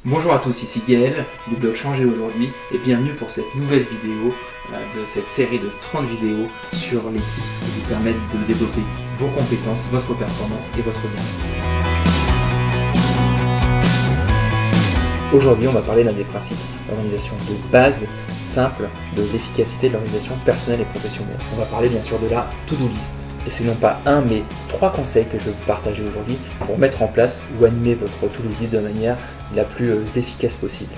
Bonjour à tous, ici Gaël du blog Changer aujourd'hui et bienvenue pour cette nouvelle vidéo de cette série de 30 vidéos sur les tips qui vous permettent de développer vos compétences, votre performance et votre bien-être. Aujourd'hui, on va parler d'un des principes d'organisation de base simple de l'efficacité de l'organisation personnelle et professionnelle. On va parler bien sûr de la to-do list. Et c'est non pas un, mais 3 conseils que je vais vous partager aujourd'hui pour mettre en place ou animer votre to-do list de manière la plus efficace possible.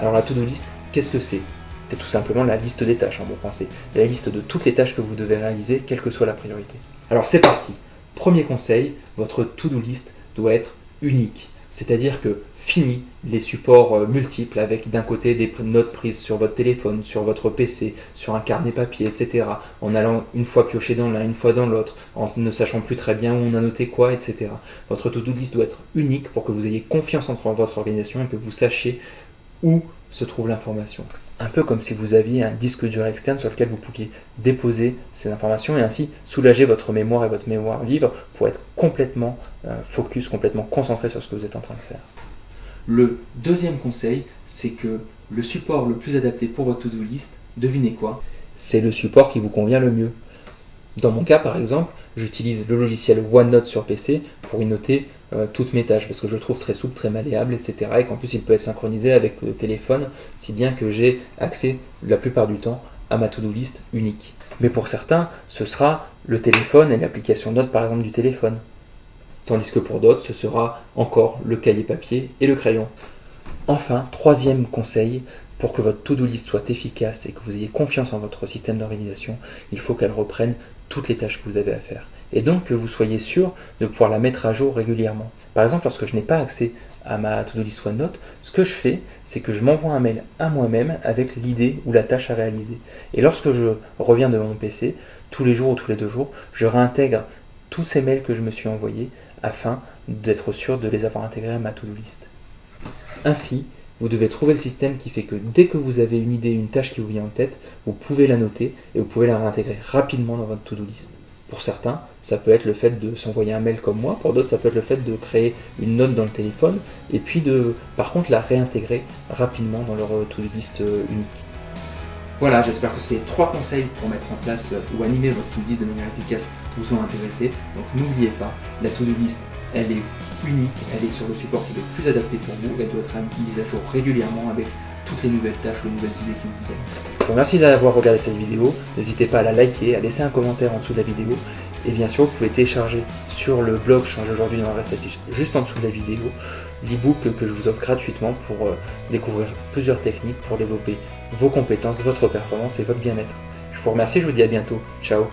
Alors la to-do list, qu'est-ce que c'est? C'est tout simplement la liste des tâches en bon français. La liste de toutes les tâches que vous devez réaliser, quelle que soit la priorité. Alors c'est parti. Premier conseil, votre to-do list doit être unique. C'est-à-dire que fini les supports multiples avec d'un côté des notes prises sur votre téléphone, sur votre PC, sur un carnet papier, etc. En allant une fois piocher dans l'un, une fois dans l'autre, en ne sachant plus très bien où on a noté quoi, etc. Votre to-do list doit être unique pour que vous ayez confiance en votre organisation et que vous sachiez où se trouve l'information. Un peu comme si vous aviez un disque dur externe sur lequel vous pouviez déposer ces informations et ainsi soulager votre mémoire et votre mémoire libre pour être complètement focus, complètement concentré sur ce que vous êtes en train de faire. Le deuxième conseil, c'est que le support le plus adapté pour votre to-do list, devinez quoi? C'est le support qui vous convient le mieux. Dans mon cas, par exemple, j'utilise le logiciel OneNote sur PC pour y noter toutes mes tâches parce que je le trouve très souple, très malléable, etc. Et qu'en plus, il peut être synchronisé avec le téléphone, si bien que j'ai accès la plupart du temps à ma to-do list unique. Mais pour certains, ce sera le téléphone et l'application Note, par exemple, du téléphone. Tandis que pour d'autres, ce sera encore le cahier papier et le crayon. Enfin, troisième conseil, pour que votre to-do list soit efficace et que vous ayez confiance en votre système d'organisation, il faut qu'elle reprenne toutes les tâches que vous avez à faire. Et donc que vous soyez sûr de pouvoir la mettre à jour régulièrement. Par exemple, lorsque je n'ai pas accès à ma to-do list OneNote, ce que je fais, c'est que je m'envoie un mail à moi-même avec l'idée ou la tâche à réaliser. Et lorsque je reviens devant mon PC, tous les jours ou tous les 2 jours, je réintègre tous ces mails que je me suis envoyés afin d'être sûr de les avoir intégrés à ma to-do list. Ainsi, vous devez trouver le système qui fait que dès que vous avez une idée, une tâche qui vous vient en tête, vous pouvez la noter et vous pouvez la réintégrer rapidement dans votre to-do list. Pour certains, ça peut être le fait de s'envoyer un mail comme moi, pour d'autres, ça peut être le fait de créer une note dans le téléphone et puis de, par contre, la réintégrer rapidement dans leur to-do list unique. Voilà, j'espère que ces 3 conseils pour mettre en place ou animer votre to-do list de manière efficace vous ont intéressé. Donc n'oubliez pas, la to-do list, elle est unique, elle est sur le support qui est le plus adapté pour vous, elle doit être mise à jour régulièrement avec toutes les nouvelles tâches, les nouvelles idées qui vous viennent. Je vous remercie d'avoir regardé cette vidéo, n'hésitez pas à la liker, à laisser un commentaire en dessous de la vidéo, et bien sûr vous pouvez télécharger sur le blog Changer aujourd'hui dans l'adresse affiche juste en dessous de la vidéo, l'e-book que je vous offre gratuitement pour découvrir plusieurs techniques pour développer vos compétences, votre performance et votre bien-être. Je vous remercie, je vous dis à bientôt, ciao.